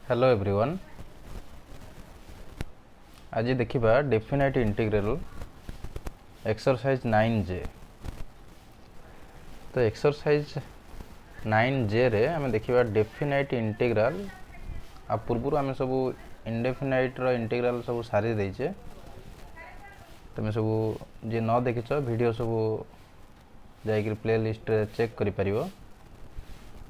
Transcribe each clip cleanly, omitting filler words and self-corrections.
Hello everyone. आज देखिबा definite integral exercise 9J। तो एक्सरसाइज 9J रे आमे देखिबा डेफिनाइट इंटीग्रल आ पूर्व आमे सब इंडेफिनाइट रो इंटीग्रल सब सारी देइछे। तमे सब जे न देखिछ वीडियो सब जाइक प्लेलिस्ट रे चेक करि परिबो।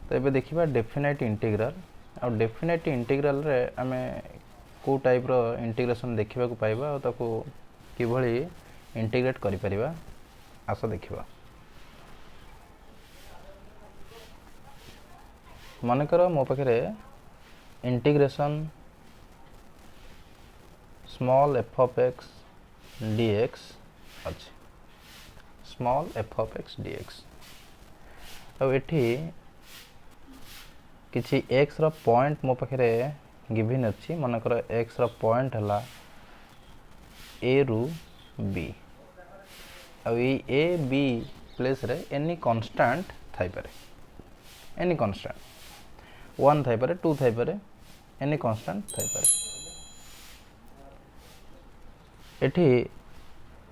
तो एबे देखिबा डेफिनाइट इंटीग्रल आ डेफिनाइट इंटीग्रल रे आमे को टाइप रो इंटीग्रेशन देखिबा को पाइबा और ताको किभली इंटीग्रेट करि परिबा आस देखिबा। मन कर मो पाखरे integration small F of X dx अछि। Small F of X dx अब एठी किछि x रो पॉइंट मो पाखरे गिवन अछि। मन कर x रो पॉइंट हला a रु b। अब ए बी प्लेस रे एनी कांस्टेंट थाई पारे। एनी कांस्टेंट 1 थाई पारे 2 थाई पारे एनी कांस्टेंट थाई पारे। एठी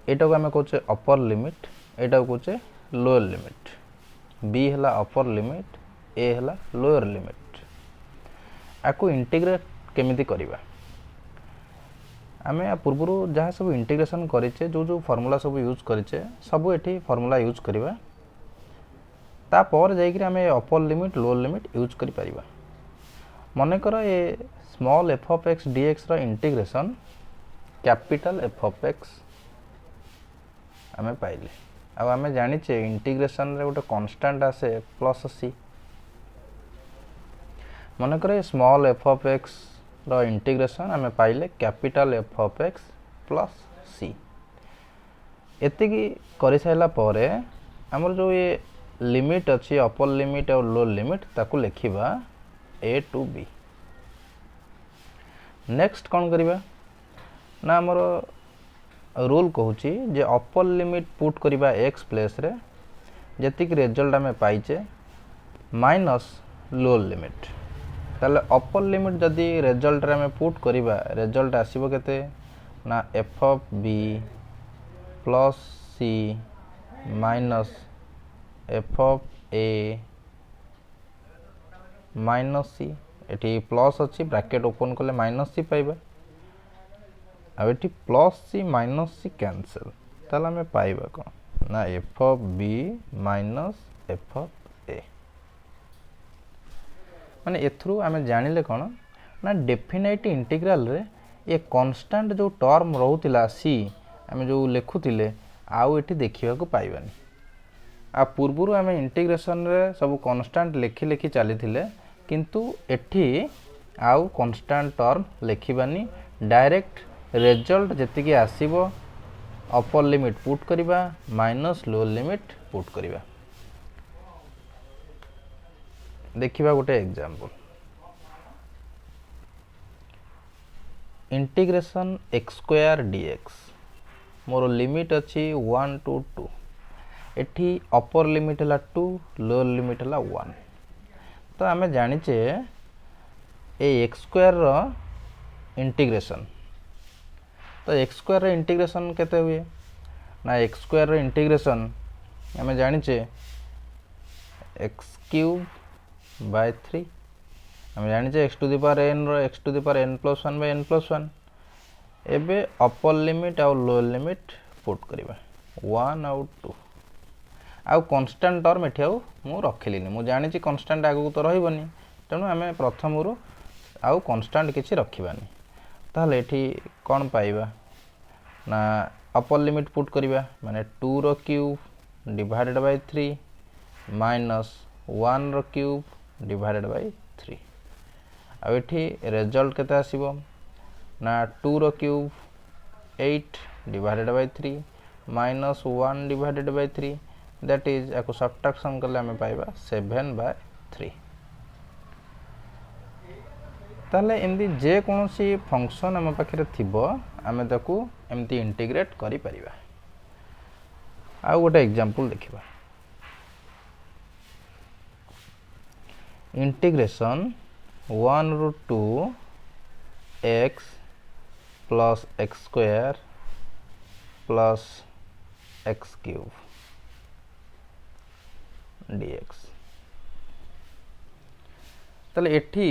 एटा को हमें कहचे अपर लिमिट, एटा को कहचे लोअर लिमिट। b हला अपर लिमिट, a हला लोअर लिमिट। आको इंटीग्रेट केमिति करिबा आमे पूर्वरु जहाँ सब इंटीग्रेशन करिचे जो फार्मूला सब यूज करिचे सब एठी फार्मूला यूज करिबा। ता पर जाई कि आमे upper limit lower limit use करि परिबा। मने कर ए small F of X dx रो integration capital F of X आमे पाइले। अब आमे जानिचे इंटीग्रेशन रे गोटे कांस्टेंट आसे प्लस c। मन कर स्मॉल एफ ऑफ एक्स रो इंटीग्रेशन आमे पाइले capital F of x plus c। एति की करि साइला परे हमर जो ये लिमिट अछि अपर लिमिट और लोअर लिमिट ताकू लिखिबा a टू b। नेक्स्ट कोन करिबा ना हमर रूल कहूची जे अपर लिमिट पुट करिबा x प्लेस रे जति की रिजल्ट हमें पाइचे माइनस लोअर लिमिट। ताले अपर लिमिट जदि रिजल्ट रे हमें पुट करिबा रिजल्ट आसीबो केते ना f of b plus c minus f of a minus c। एठी प्लस अछि ब्रैकेट ओपन करले माइनस c पाइबा। अब एठी plus c minus c cancel ताले हमें पाइबा को ना f of b minus f of a। माने एथरू आमे जानिले कोन ना डेफिनाइट इंटीग्रल रे ये कांस्टेंट जो टर्म रहउतिला c आमे जो लेखुतिले आउ एठी देखिबा को पाइबानी। आ पूर्वरु आमे इंटीग्रेशन रे सब कांस्टेंट लेखि लेखि चलीथिले किंतु एठी आउ कांस्टेंट टर्म लेखिबानी। डायरेक्ट रिजल्ट जति की आसीबो अपर लिमिट पुट करिबा माइनस लोअर लिमिट पुट करिबा। देखिबा गोटे example integration x square dx मोर लिमिट अछि 1 टू 2। एठी अपर लिमिट हला 2 लोअर लिमिट हला 1। तो आमे जानिचे ए x स्क्वायर रो इंटीग्रेशन तो x स्क्वायर रो इंटीग्रेशन केते हुए ना x स्क्वायर रो इंटीग्रेशन आमे जानिचे x क्यूब by 3 हम जानिचे x to the power n रो x to the power n plus 1 by n plus 1। एबे अपर लिमिट और लोअर लिमिट पुट करिबा 1 और 2। आ कांस्टेंट टर्म एठी आउ मु रखिलिनी। मु जानिची कांस्टेंट आगु तो रहिबनी तणु हमें प्रथम रु आउ कांस्टेंट किछि रखिबानी। ताले एठी कोन पाइबा ना अपर लिमिट पुट करिबा माने 2 रो क्यूब डिवाइडेड बाय 3 माइनस 1 रो क्यूब डिवाइडेड बाय 3। अब एठी रिजल्ट केते आसीबो ना 2 रो cube 8 divided by 3 minus 1 divided by 3 that is एको सब्ट्रैक्शन करले हमें पाइबा 7 बाय 3। ताले एमदी जे कोनोसी फंक्शन हम पाखरे थिबो हमें ताकू एमती इंटीग्रेट करि परिबा। आ गोटे एग्जांपल देखिबा integration 1/2 x plus x square plus x cube dx। ताले एठी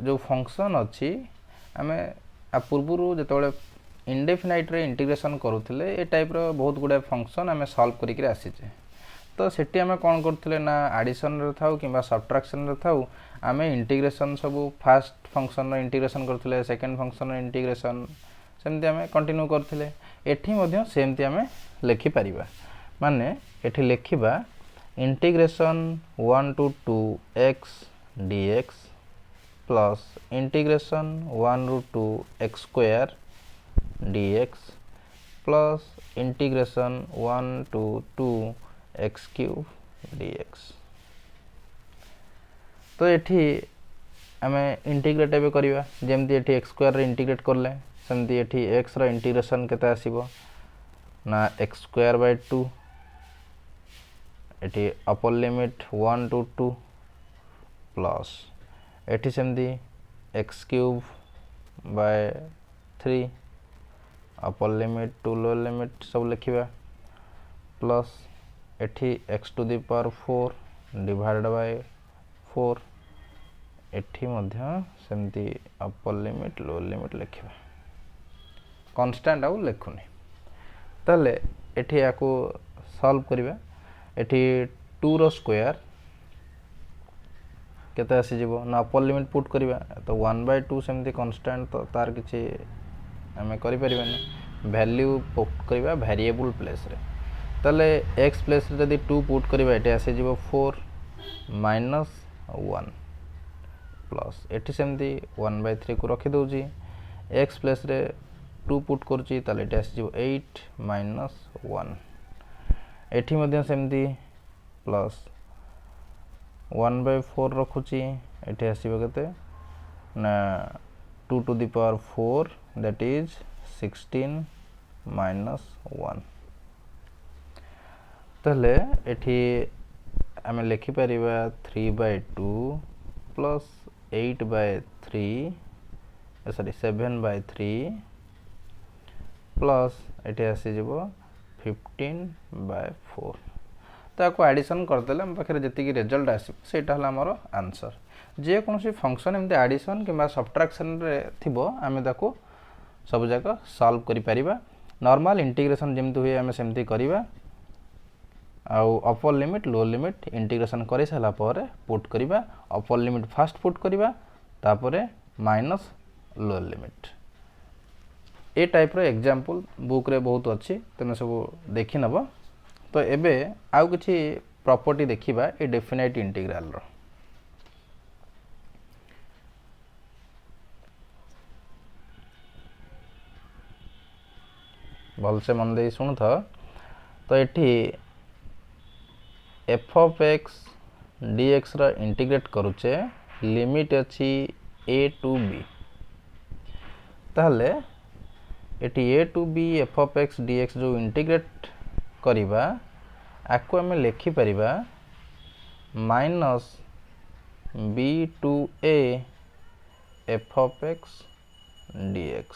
जो फंक्शन अच्छी आमे पूर्व जो इंडेफिनाइट रे इंटीग्रेशन करूथिले ए टाइप रो बहुत गुडा फंक्शन आमे सॉल्व करी के आसीचे। तो सेठी आमे कोन करथिले ना एडिशन रे थाउ किबा सब्ट्रैक्शन रे थाउ आमे इंटीग्रेशन सब फर्स्ट फंक्शन रो इंटीग्रेशन करथिले सेकंड फंक्शन रो इंटीग्रेशन सेमती आमे कंटिन्यू करथिले। एठी मध्य सेमती आमे लिखि परिबा माने एठी लिखिबा integration 1 to 2 x dx plus integration 1 to 2 x square dx plus integration 1 to 2 x cube dx। तो एठी आमे इंटीग्रेट एबे करिवा जेमती एठी x स्क्वायर रे इंटीग्रेट करले सेमती एठी x रो इंटीग्रेशन केते आसीबो ना x स्क्वायर बाय 2 एठी अपर लिमिट 1 to 2 प्लस एठी सेमती x cube by 3 upper limit to lower limit सब लिखिबा प्लस एठी x to the power 4 divided by 4 एठी मध्य सेमती अपर लिमिट लोअर लिमिट लिखिबा कांस्टेंट आउ लिखुनी। ताले एठी याको सॉल्व करिबा एठी 2 रो स्क्वायर केते आसी जीवो ना अपर लिमिट पुट करिबा तो 1/2 सेमती कांस्टेंट तो तार किछि हमें करि परिबानी वैल्यू पुट करिबा वेरिएबल प्लेस रे। ताले x प्लेस रे जदी 2 पुट करिबा एठी आसी जीवो 4 माइनस 1 प्लस एठी सेमती 1/3 को रखि दोजी x प्लेस रे 2 पुट करची ताले एठी आसी जीवो 8 माइनस 1 एठी मध्य सेमती प्लस 1/4 रखुची एठी आसीबो केते ना 2 to the power 4 that is 16 minus 1। तले एठी आमे लिखि परिबा 3/2 plus 8/3 सॉरी 7/3 प्लस एठी आसी जीवो 15/4। ताको एडिशन करदेले हम पाखे जति रिजल्ट आसी सेटा हला हमर आंसर। जे कोनसी फंक्शन एमते एडिशन किबा सब्ट्रैक्शन रे थिबो आमे ताको सब जाक सॉल्व करि परिबा। नॉर्मल इंटीग्रेशन जेमते हुए आमे सेमती करिबा आउ upper limit lower limit integration करि साला परे पुट करिबा अपर लिमिट फर्स्ट पुट करिबा तापरे माइनस लोअर लिमिट। ए टाइप रो एग्जांपल बुक रे बहुत अच्छी तने सब देखि नबो। तो एबे आउ किछि प्रॉपर्टी देखिबा ए डेफिनाइट इंटीग्रल रो। भल से मन दे सुन था। तो एठी f of x dx रा इंटीग्रेट करूचे लिमिट अछि a to b ताले eighty a to b f of x dx जो इंटीग्रेट करिबा आको हमें लिखि परिबा minus b to a f of x dx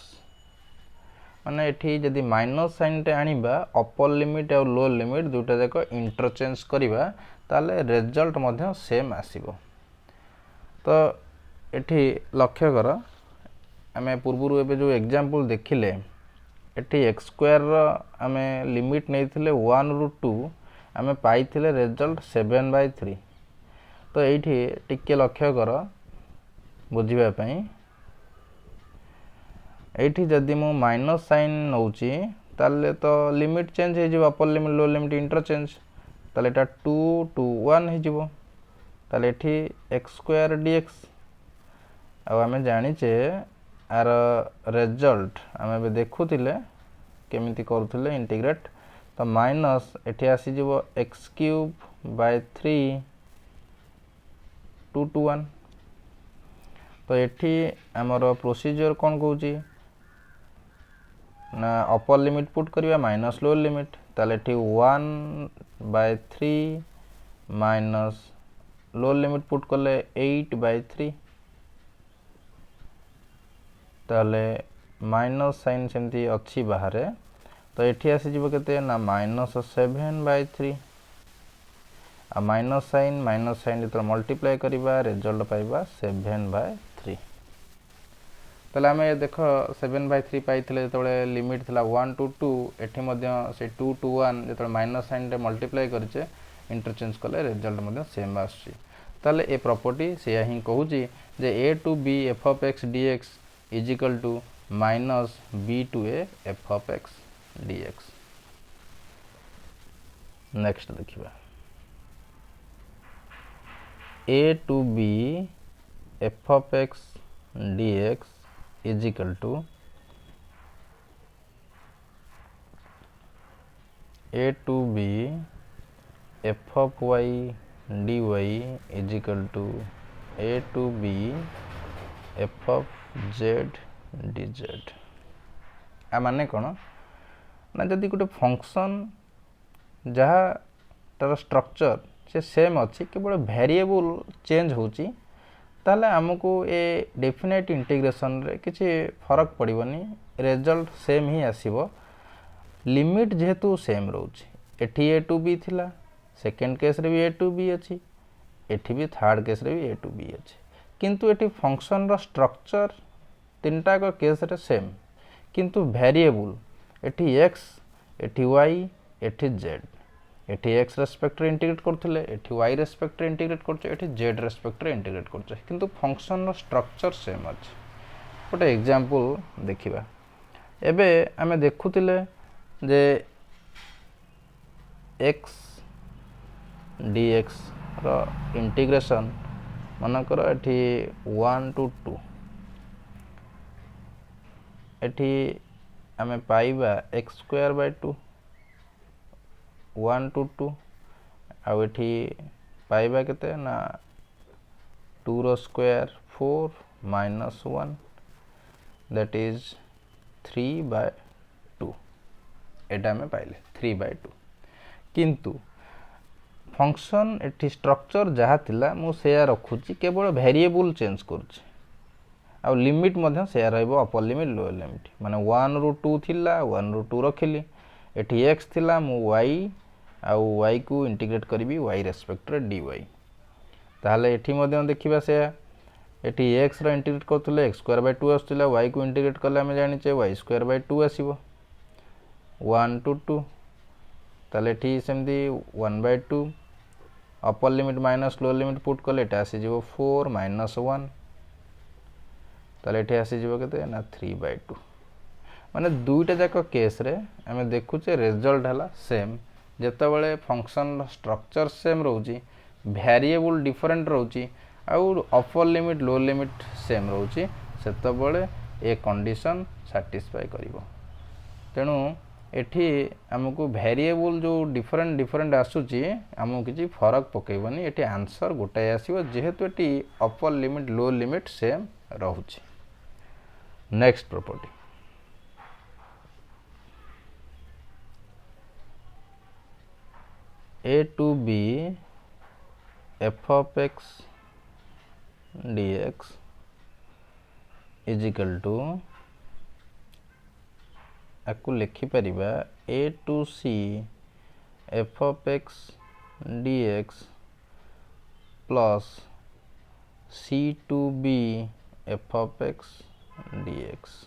माने एठी जदी माइनस साइन टे आनिबा अपर लिमिट और लोअर लिमिट दुटा जाक इंटरचेंज करिबा ताले रिजल्ट मध्य सेम आसीबो। तो एठी लक्ष्य कर आमे पूर्वरु एबे जो एग्जांपल देखिले एठी x स्क्वायर रो आमे लिमिट नेथिले 1 रु 2 आमे पाइथिले रिजल्ट 7/3। तो एठी टिके लक्ष्य कर बुझिबा पई एठी जदी मु माइनस साइन नउची ताले तो लिमिट चेंज हे जिवो अपर लिमिट लोअर लिमिट इंटरचेंज ताले एटा 2 to 1 हे जिवो ताले एठी x स्क्वायर dx आ आमे जानि छे आर रिजल्ट आमे बे देखुतिले केमिति करूतिले इंटीग्रेट। तो माइनस एठी आसी जिवो x क्यूब बाय 3 2 to 1। तो एठी हमर प्रोसीजर कोन कहूची ना अपर लिमिट पुट करिवा माइनस लोअर लिमिट ताले एठी 1/3 माइनस लोअर लिमिट पुट करले 8/3 ताले माइनस साइन सेमती अच्छी बाहर तो ये आसीज के ना -7/3 आ माइनस साइन जो मल्टीप्लाई करवा रिजल्ट पाइबा 7/3 ताले आम देख 7/3 पाई जो लिमिट थिला 1 to 2 एटी से 2 to 1 जो माइनस साइन मल्टीप्लाई करचे इंटरचेंज कले रिजल्ट सेम आसुची ताले ए प्रॉपर्टी से ही कहूँ जे a to b f of x dx is equal to minus b to a f of x dx। Next देखिबा a to b f of x dx is equal to a to b f of y dy is equal to a to b f of z dz। आ माने कौन ना जदि गोटे function जहाँ तार structure से सेम अच्छी केवल वेरिएबल चेंज होची ताले हमको ए डेफिनेट इंटीग्रेशन रे किसी फरक पड़िबनी रिजल्ट सेम ही आसीबो लिमिट जेहेतु सेम रोची एठी a to b थिला सेकेंड केस रे भी a to b अच्छी एठी भी थर्ड केस रे भी a to b अच्छी किंतु एठी फंक्शन रो स्ट्रक्चर तीनटा को केस रे सेम किंतु वेरिएबल एठी x एठी y एठी z एठी x रेस्पेक्ट रे इंटीग्रेट करथिले एठी y रेस्पेक्ट रे इंटीग्रेट करछे एठी z रेस्पेक्ट रे इंटीग्रेट करछे किंतु फंक्शन रो स्ट्रक्चर सेम अछि। गोटे एग्जांपल देखिबा एबे आमे देखुतिले जे x dx रो इंटीग्रेशन मनकर एठी 1 to 2 एठी आमे पाइबा x²/2 1 to 2 आउ एठी पाइबा केते ना 2 रो स्क्वायर 4 minus 1 that is 3/2 एटा में पाइले 3/2 किंतु फंक्शन एठी स्ट्रक्चर जहाँ थिला मु सेया रखुची केवल वेरिएबल चेंज करूची आ लिमिट मध्य सेया रहइबो अपर लिमिट लोअर लिमिट माने 1 ରୁ 2 थिला 1 ରୁ 2 रखिली एठी x थिला मु y आउ y को इंटीग्रेट करबी y रेस्पेक्ट रे dy ताले एठी मध्य देखिबा सेया एठी x रो इंटीग्रेट करथले x²/2 आसथिला y को इंटीग्रेट करले हम जानि छे y²/2 आसीबो 1 to 2 ताले एठी सेमदी 1/2 upper limit minus lower limit put कले एटा आसी जीवो 4 - 1 ताले एठी आसी जीवो केते ना 3/2 माने दुईटा जाक केस रे हमें देखु छे रिजल्ट हला सेम जेते बेले फंक्शन स्ट्रक्चर सेम रहउची वेरिएबल डिफरेंट रहउची आउ upper limit lower limit same रहउची सेते बेले ए कंडीशन सैटिस्फाई करिवो तेनु एठी हमको वेरिएबल जो डिफरेंट आसुची हमको किसी फरक पकेबनी एठी आंसर गोटाए आसीबो जेहेतु एठी upper limit lower limit same रहउची। Next property a to b f of x dx is equal to आपको लिखि परिबा a to c f of x dx plus c to b f of x dx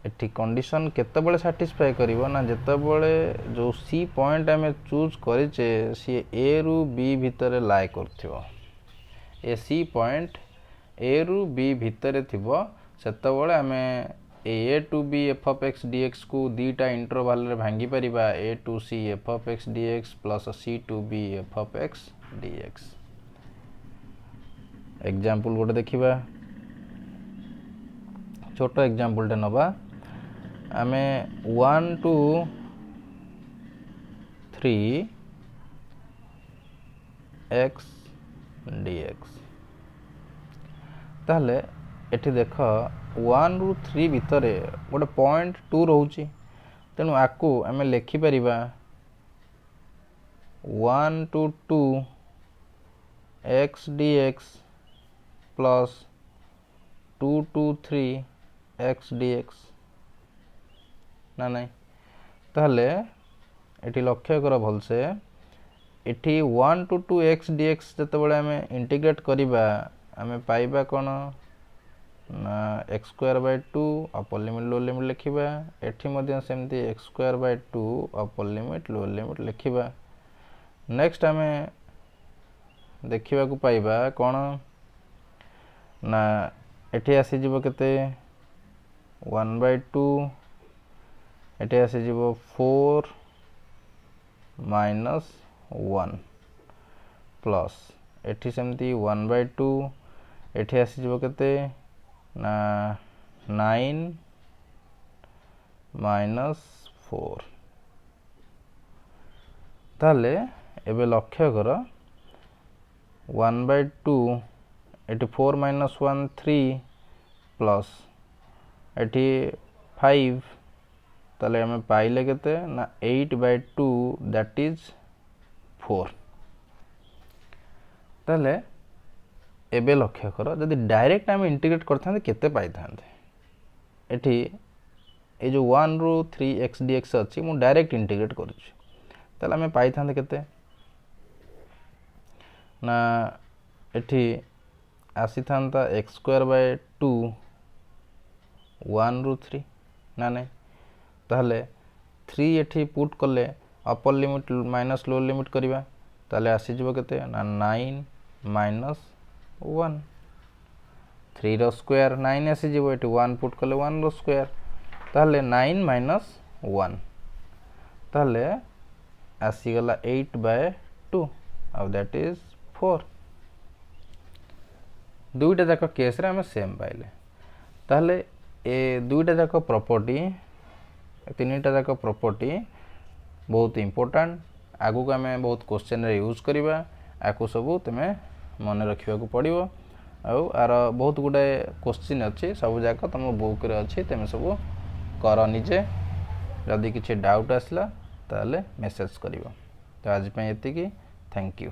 एठी condition केते बळे satisfy करिवो ना जेते बळे जो C point हमें choose करिचे सी ए रु B भितरे लाय करथिवो ए सी पॉइंट ए रु बी भितरे थिवो सेते बळे हमें a to b f of x dx को दीटा इंटरवल रे भांगी परिबा a to c f of x dx plus c to b f of x dx। Example गोटे देखिबा छोटो एग्जांपल टे नबा आमे 1 to 3 x dx ताले एठी देख 1 ରୁ 3 भितरे गोटे पॉइंट 2 रहउची तेनु आकु आमे लेखि परिबा 1 to 2 x dx plus 223x dx ना नहीं ताहले एटी लक्ष्य कर भलसे एटी 1 to 2x dx जतबेले आमे इंटीग्रेट करिबा आमे पाइबा कोन ना x square by 2 upper limit lower limit लिखिबा एठी मध्य सेमती x square by 2 upper limit lower limit लिखिबा नेक्स्ट आमे देखिबा को पाइबा कोन ना एठी आसी जिवो केते 1 बाय 2 एठी आसी जिवो 4 माइनस 1 प्लस एठी सेमती 1 बाय 2 एठी आसी जिवो केते ना 9 माइनस 4 ताले एबे लक्ष्य कर 1 बाय 2 एटी 4 माइनस 1 3 प्लस एटी 5 ताले हमें पाइले केते ना 8 बाय 2 दैट इज 4 ताले एबे लक्ष्य कर जदि डायरेक्ट आम इंटीग्रेट करते केते पाई थांते एठी ए जो 1 रू 3x dx अछि मु डायरेक्ट इंटीग्रेट करूछि ताले हमें पाई थांते केते ना एठी आसी थांता x स्क्वायर बाय 2 1 रू 3 ना नहीं ताहले 3 एठी पुट कले upper limit minus lower limit करिबा ताले आसी जिवो केते ना 9 माइनस 1 3 रो स्क्वायर 9 आसी जिवो एठी 1 पुट कले 1 रो स्क्वायर ताहले 9 माइनस 1 ताहले आसी गला 8 बाय 2 अब दैट इज 4 दुईटा जाक केस रे हमें सेम पाइले ताहले ए दुईटा जाक प्रॉपर्टी तीनटा जाक प्रॉपर्टी बहुत इंपोर्टेंट आगु को हमें बहुत क्वेश्चन रे यूज करिबा आकु सब तमे मन रखिबा को पड़िबो आउ आर बहुत गुडे क्वेश्चन अछि सब जाक तम बुक रे अछि तमे सब कर निजे जदी किछि डाउट आसला ताले मेसेज करिवो तो आज पे एति की थैंक यू।